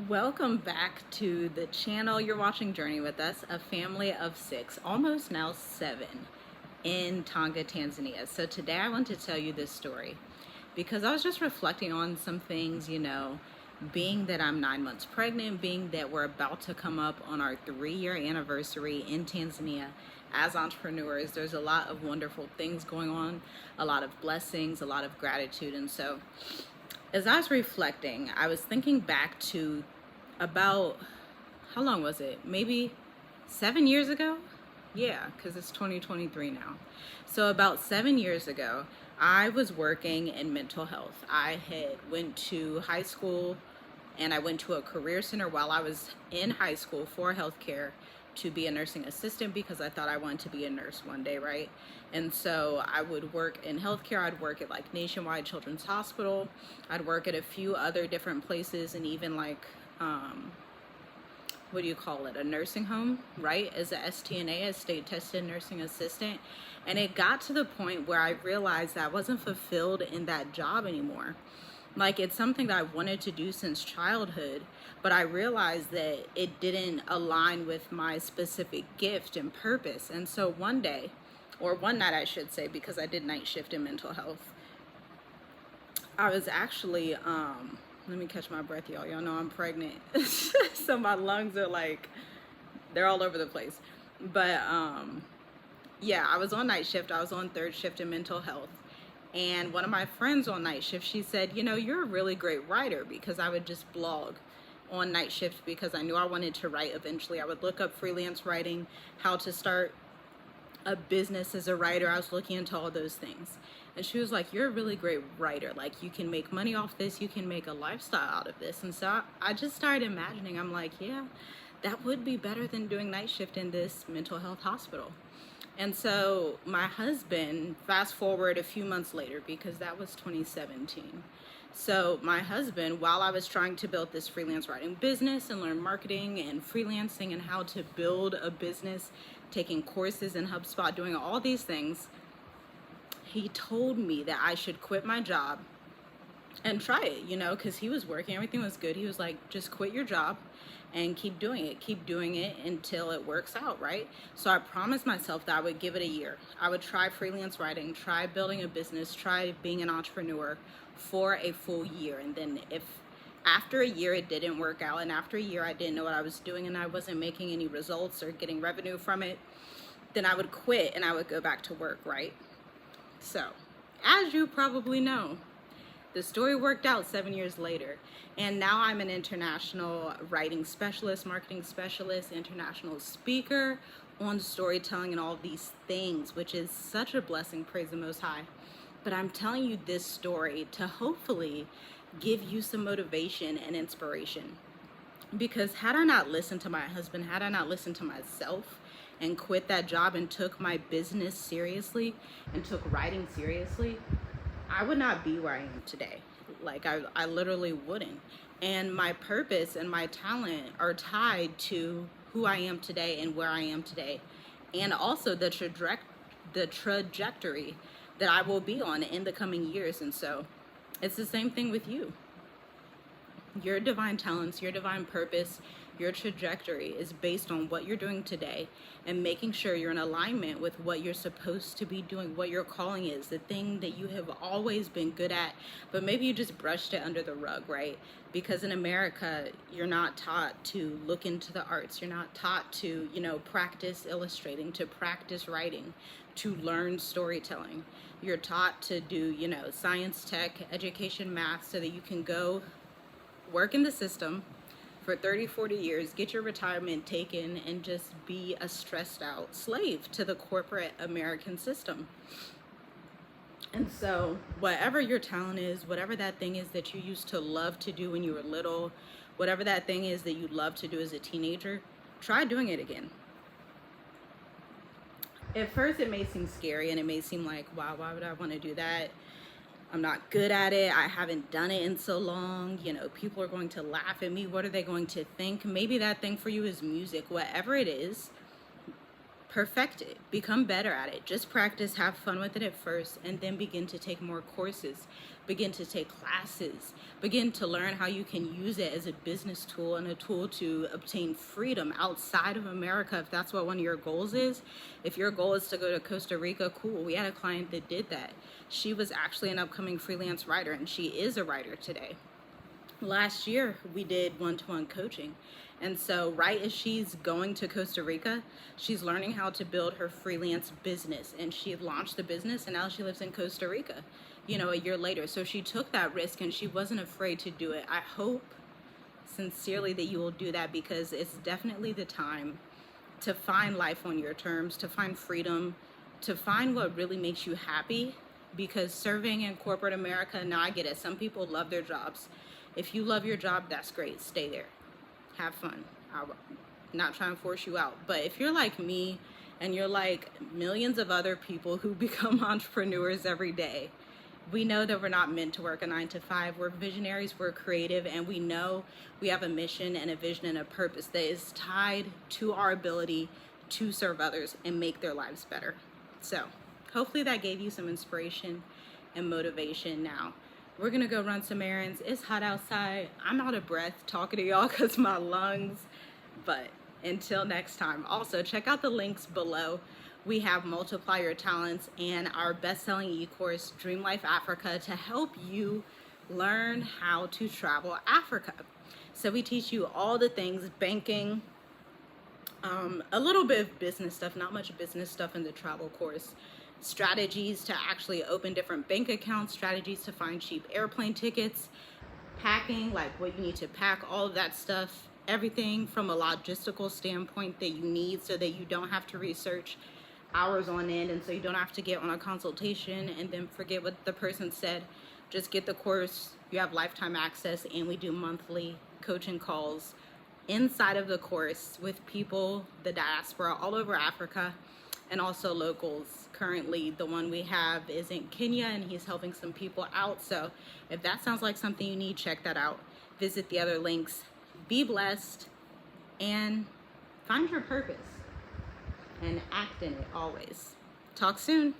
Welcome back to the channel. You're watching Journey with Us, a family of 6, almost now 7, in Tonga, Tanzania. So today I want to tell you this story because I was just reflecting on some things, being that I'm 9 months pregnant, being that we're about to come up on our 3-year anniversary in Tanzania as entrepreneurs. There's a lot of wonderful things going on, a lot of blessings, a lot of gratitude. And so as I was reflecting, I was thinking back to about, how long was it? Maybe 7 years ago? Yeah, because it's 2023 now. So about 7 years ago, I was working in mental health. I had went to high school and I went to a career center while I was in high school for healthcare to be a nursing assistant because I thought I wanted to be a nurse one day, right? And so I would work in healthcare. I'd work at like Nationwide Children's Hospital. I'd work at a few other different places and even like, what do you call it? A nursing home, right? As a STNA, a state tested nursing assistant. And it got to the point where I realized that I wasn't fulfilled in that job anymore. Like, it's something that I wanted to do since childhood, but I realized that it didn't align with my specific gift and purpose. And so one day, or one night I should say, because I did night shift in mental health, I was actually, let me catch my breath, y'all. Y'all know I'm pregnant. So my lungs are like, they're all over the place. But yeah, I was on night shift. I was on third shift in mental health. And one of my friends on night shift, she said, you're a really great writer, because I would just blog on night shift because I knew I wanted to write eventually. I would look up freelance writing, how to start a business as a writer. I was looking into all those things. And she was like, you're a really great writer. Like, you can make money off this. You can make a lifestyle out of this. And so I just started imagining, I'm like, yeah, that would be better than doing night shift in this mental health hospital. And so my husband, fast forward a few months later, because that was 2017. So my husband, while I was trying to build this freelance writing business and learn marketing and freelancing and how to build a business, taking courses in HubSpot, doing all these things, he told me that I should quit my job and try it, because he was working, everything was good. He was like, just quit your job and keep doing it until it works out, right? So I promised myself that I would give it a year. I would try freelance writing, try building a business, try being an entrepreneur for a full year. And then if after a year it didn't work out, and after a year I didn't know what I was doing and I wasn't making any results or getting revenue from it, then I would quit and I would go back to work, right? So, as you probably know, the story worked out 7 years later, and now I'm an international writing specialist, marketing specialist, international speaker on storytelling and all these things, which is such a blessing, praise the Most High. But I'm telling you this story to hopefully give you some motivation and inspiration. Because had I not listened to my husband, had I not listened to myself and quit that job and took my business seriously and took writing seriously, I would not be where I am today. Like, I literally wouldn't. And my purpose and my talent are tied to who I am today and where I am today. And also the trajectory that I will be on in the coming years. And so it's the same thing with you. Your divine talents, your divine purpose, your trajectory is based on what you're doing today and making sure you're in alignment with what you're supposed to be doing, what your calling is, the thing that you have always been good at, but maybe you just brushed it under the rug, right? Because in America, you're not taught to look into the arts. You're not taught to, practice illustrating, to practice writing, to learn storytelling. You're taught to do, science, tech, education, math, so that you can go work in the system for 30, 40 years, get your retirement taken, and just be a stressed out slave to the corporate American system. And so whatever your talent is, whatever that thing is that you used to love to do when you were little, whatever that thing is that you love to do as a teenager, try doing it again. At first it may seem scary and it may seem like, wow, why would I want to do that? I'm not good at it. I haven't done it in so long. People are going to laugh at me. What are they going to think? Maybe that thing for you is music. Whatever it is, perfect it, become better at it. Just practice, have fun with it at first, and then begin to take more courses, begin to take classes, begin to learn how you can use it as a business tool and a tool to obtain freedom outside of America, if that's what one of your goals is. If your goal is to go to Costa Rica, cool. We had a client that did that. She was actually an upcoming freelance writer, and she is a writer today. Last year we did one-to-one coaching, and so right as she's going to Costa Rica, she's learning how to build her freelance business, and she launched the business, and now she lives in Costa Rica, you know, a year later. So she took that risk and she wasn't afraid to do it. I hope sincerely that you will do that, because it's definitely the time to find life on your terms, to find freedom, to find what really makes you happy. Because serving in corporate America, now I get it, some people love their jobs. If you love your job, that's great. Stay there. Have fun. I'm not trying to force you out. But if you're like me and you're like millions of other people who become entrepreneurs every day, we know that we're not meant to work a 9 to 5. We're visionaries, we're creative, and we know we have a mission and a vision and a purpose that is tied to our ability to serve others and make their lives better. So hopefully that gave you some inspiration and motivation. Now, we're gonna go run some errands. It's hot outside. I'm out of breath talking to y'all because my lungs. But until next time, also check out the links below. We have Multiply Your Talents and our best-selling e-course, Dream Life Africa, to help you learn how to travel Africa. So we teach you all the things, banking, a little bit of business stuff, not much business stuff in the travel course. Strategies to actually open different bank accounts, strategies to find cheap airplane tickets, packing, like what you need to pack, all of that stuff, everything from a logistical standpoint that you need so that you don't have to research hours on end, and so you don't have to get on a consultation and then forget what the person said. Just get the course, you have lifetime access, and we do monthly coaching calls inside of the course with people, the diaspora all over Africa, and also locals. Currently, the one we have is in Kenya, and he's helping some people out. So if that sounds like something you need, check that out. Visit the other links. Be blessed and find your purpose and act in it always. Talk soon.